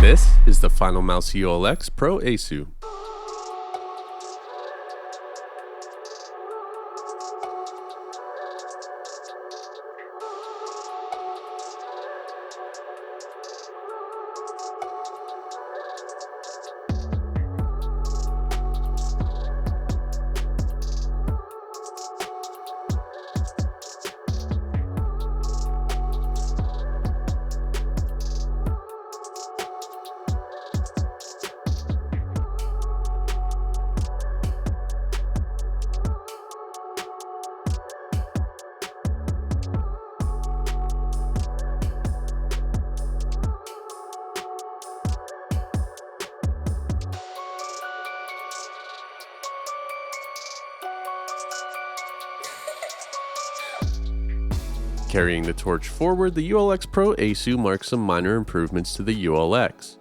This is the Finalmouse ULX Pro Aceu. Carrying the torch forward, the ULX Pro Aceu marks some minor improvements to the ULX.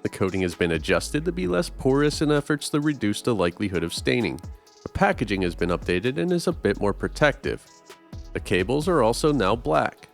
The coating has been adjusted to be less porous in efforts to reduce the likelihood of staining. The packaging has been updated and is a bit more protective. The cables are also now black.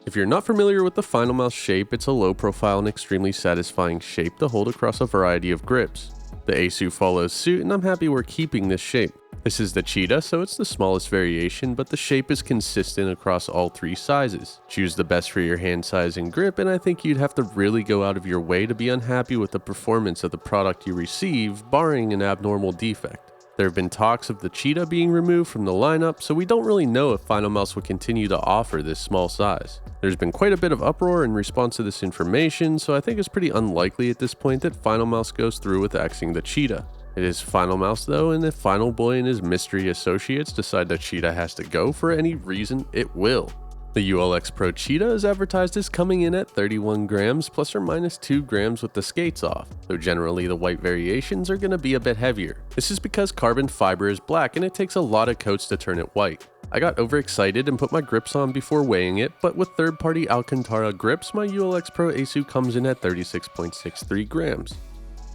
If you're not familiar with the Finalmouse shape, it's a low profile and extremely satisfying shape to hold across a variety of grips. The Aceu follows suit, and I'm happy we're keeping this shape. This is the cheetah, so it's the smallest variation, but the shape is consistent across all three sizes. Choose the best for your hand size and grip, and I think you'd have to really go out of your way to be unhappy with the performance of the product you receive, barring an abnormal defect. There have been talks of the cheetah being removed from the lineup, so we don't really know if Finalmouse will continue to offer this small size. There's been quite a bit of uproar in response to this information, so I think it's pretty unlikely at this point that Finalmouse goes through with axing the cheetah. It is Finalmouse though, and if Final Boy and his mystery associates decide that cheetah has to go for any reason, it will. The ULX Pro Cheetah is advertised as coming in at 31 grams plus or minus 2 grams with the skates off, though generally the white variations are going to be a bit heavier. This is because carbon fiber is black and it takes a lot of coats to turn it white. I got overexcited and put my grips on before weighing it, but with third-party Alcantara grips, my ULX Pro Aceu comes in at 36.63 grams.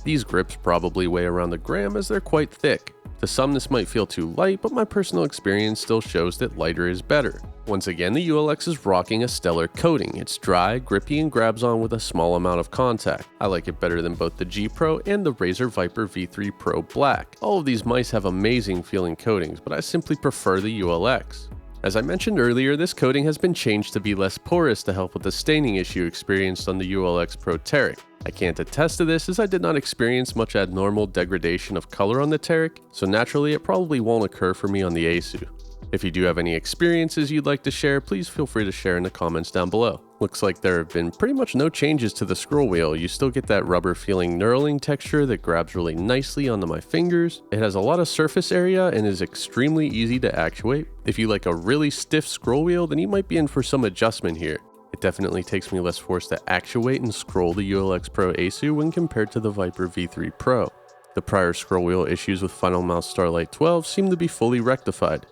These grips probably weigh around a gram as they're quite thick. To some this might feel too light, but my personal experience still shows that lighter is better. Once again, the ULX is rocking a stellar coating. It's dry, grippy, and grabs on with a small amount of contact. I like it better than both the G Pro and the Razer Viper V3 Pro Black. All of these mice have amazing feeling coatings, but I simply prefer the ULX. As I mentioned earlier, this coating has been changed to be less porous to help with the staining issue experienced on the ULX Pro Tarik. I can't attest to this as I did not experience much abnormal degradation of color on the Tarik, so naturally it probably won't occur for me on the Aceu. If you do have any experiences you'd like to share, please feel free to share in the comments down below. Looks like there have been pretty much no changes to the scroll wheel. You still get that rubber feeling knurling texture that grabs really nicely onto my fingers. It has a lot of surface area and is extremely easy to actuate. If you like a really stiff scroll wheel, then you might be in for some adjustment here. It definitely takes me less force to actuate and scroll the ULX Pro Aceu when compared to the Viper V3 Pro. The prior scroll wheel issues with Finalmouse Starlight 12 seem to be fully rectified.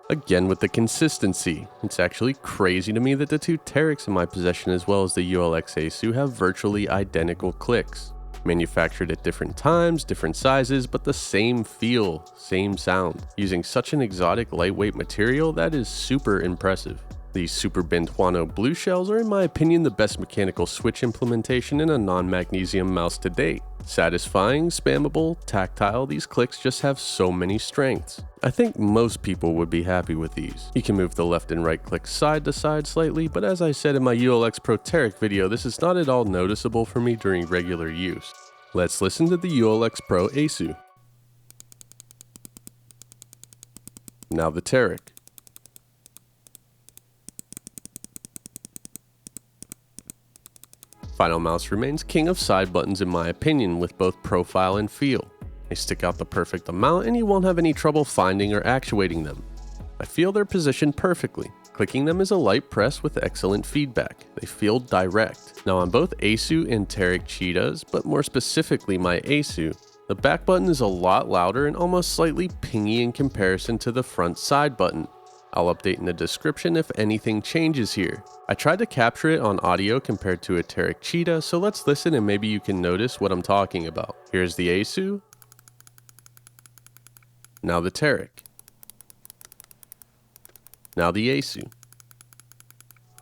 Again with the consistency, it's actually crazy to me that the two Tariks in my possession as well as the ULX Aceu have virtually identical clicks. Manufactured at different times, different sizes, but the same feel, same sound. Using such an exotic lightweight material, that is super impressive. These Super Bentuano blue shells are in my opinion the best mechanical switch implementation in a non-magnesium mouse to date. Satisfying, spammable, tactile, these clicks just have so many strengths. I think most people would be happy with these. You can move the left and right clicks side to side slightly, but as I said in my ULX Pro Tarik video, this is not at all noticeable for me during regular use. Let's listen to the ULX Pro Aceu. Now the Tarik. Finalmouse remains king of side buttons in my opinion with both profile and feel. They stick out the perfect amount and you won't have any trouble finding or actuating them. I feel they're positioned perfectly. Clicking them is a light press with excellent feedback. They feel direct. Now on both Aceu and Tarik Cheetahs, but more specifically my Aceu, the back button is a lot louder and almost slightly pingy in comparison to the front side button. I'll update in the description if anything changes here. I tried to capture it on audio compared to a Tarik Cheetah, so let's listen and maybe you can notice what I'm talking about. Here's the Aceu. Now the Tarik. Now the Aceu.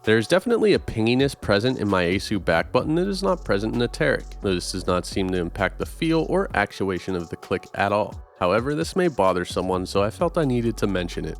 There is definitely a pinginess present in my Aceu back button that is not present in the Tarik, though this does not seem to impact the feel or actuation of the click at all. However, this may bother someone, so I felt I needed to mention it.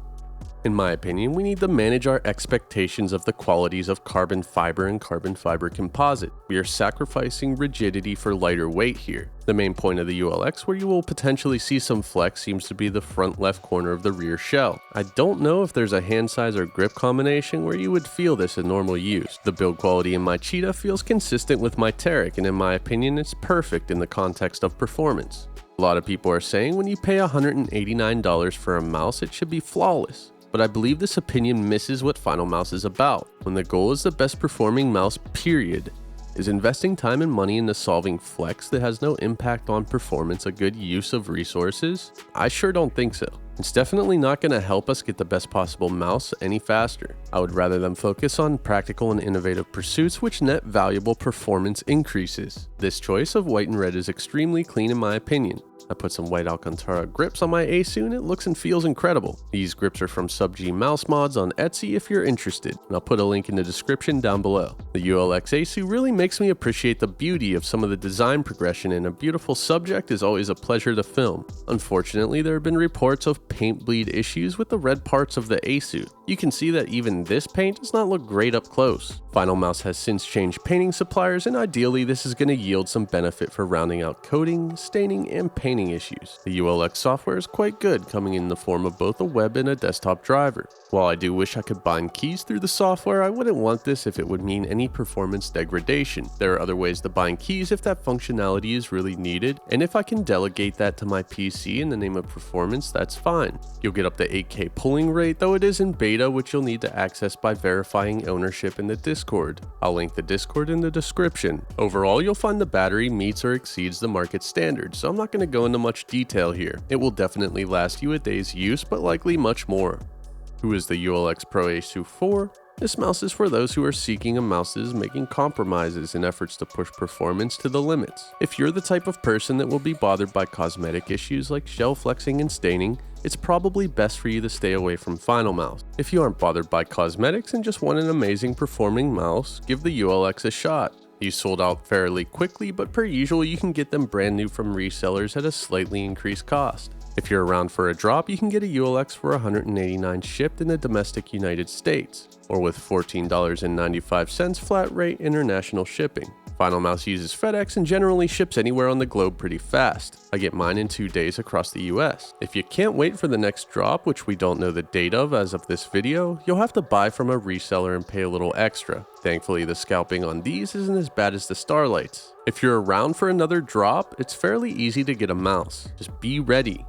In my opinion, we need to manage our expectations of the qualities of carbon fiber and carbon fiber composite. We are sacrificing rigidity for lighter weight here. The main point of the ULX where you will potentially see some flex seems to be the front left corner of the rear shell. I don't know if there's a hand size or grip combination where you would feel this in normal use. The build quality in my Cheetah feels consistent with my Tarik, and in my opinion it's perfect in the context of performance. A lot of people are saying when you pay $189 for a mouse it should be flawless. But I believe this opinion misses what Finalmouse is about. When the goal is the best performing mouse, period, is investing time and money into solving flex that has no impact on performance a good use of resources? I sure don't think so. It's definitely not going to help us get the best possible mouse any faster. I would rather them focus on practical and innovative pursuits which net valuable performance increases. This choice of white and red is extremely clean in my opinion. I put some white Alcantara grips on my Aceu and it looks and feels incredible. These grips are from Sub-G Mouse Mods on Etsy if you're interested, and I'll put a link in the description down below. The ULX Aceu really makes me appreciate the beauty of some of the design progression, and a beautiful subject is always a pleasure to film. Unfortunately, there have been reports of paint bleed issues with the red parts of the Aceu. You can see that even this paint does not look great up close. Finalmouse has since changed painting suppliers, and ideally this is going to yield some benefit for rounding out coating, staining, and painting issues. The ULX software is quite good, coming in the form of both a web and a desktop driver. While I do wish I could bind keys through the software, I wouldn't want this if it would mean any performance degradation. There are other ways to bind keys if that functionality is really needed, and if I can delegate that to my PC in the name of performance, that's fine. You'll get up to 8K pulling rate, though it is in beta, which you'll need to access by verifying ownership in the Discord. I'll link the Discord in the description. Overall, you'll find the battery meets or exceeds the market standard, so I'm not going to go into much detail here. It will definitely last you a day's use, but likely much more. Who is the ULX Pro Aceu for? This mouse is for those who are seeking a mouse that is making compromises in efforts to push performance to the limits. If you're the type of person that will be bothered by cosmetic issues like shell flexing and staining, it's probably best for you to stay away from Finalmouse. If you aren't bothered by cosmetics and just want an amazing performing mouse, give the ULX a shot. These sold out fairly quickly, but per usual you can get them brand new from resellers at a slightly increased cost. If you're around for a drop, you can get a ULX for $189 shipped in the domestic United States, or with $14.95 flat rate international shipping. Finalmouse uses FedEx and generally ships anywhere on the globe pretty fast. I get mine in 2 days across the US. If you can't wait for the next drop, which we don't know the date of as of this video, you'll have to buy from a reseller and pay a little extra. Thankfully, the scalping on these isn't as bad as the Starlights. If you're around for another drop, it's fairly easy to get a mouse. Just be ready.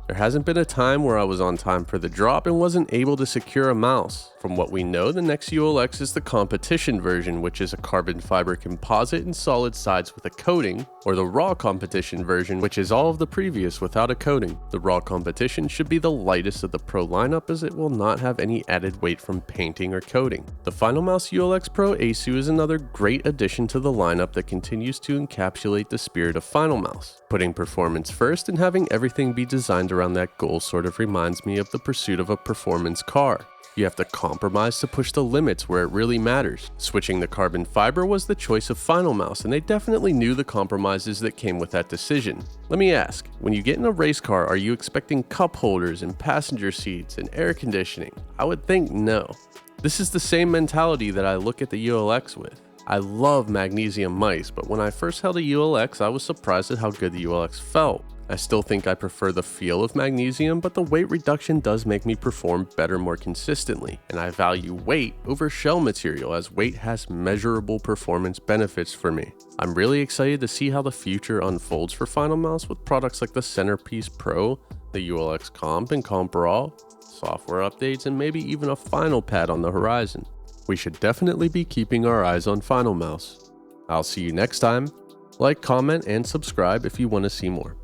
There hasn't been a time where I was on time for the drop and wasn't able to secure a mouse. From what we know, the next ULX is the competition version, which is a carbon fiber composite and solid sides with a coating, or the raw competition version, which is all of the previous without a coating. The raw competition should be the lightest of the Pro lineup as it will not have any added weight from painting or coating. The Finalmouse ULX Pro Aceu is another great addition to the lineup that continues to encapsulate the spirit of Finalmouse. Putting performance first and having everything be designed around that goal sort of reminds me of the pursuit of a performance car. You have to compromise to push the limits where it really matters. Switching the carbon fiber was the choice of Finalmouse, and they definitely knew the compromises that came with that decision. Let me ask, when you get in a race car, are you expecting cup holders and passenger seats and air conditioning? I would think no. This is the same mentality that I look at the ULX with. I love magnesium mice, but when I first held a ULX, I was surprised at how good the ULX felt. I still think I prefer the feel of magnesium, but the weight reduction does make me perform better more consistently, and I value weight over shell material as weight has measurable performance benefits for me. I'm really excited to see how the future unfolds for Finalmouse with products like the Centerpiece Pro, the ULX Comp and Comp Raw, software updates, and maybe even a final pad on the horizon. We should definitely be keeping our eyes on Finalmouse. I'll see you next time. Like, comment, and subscribe if you want to see more.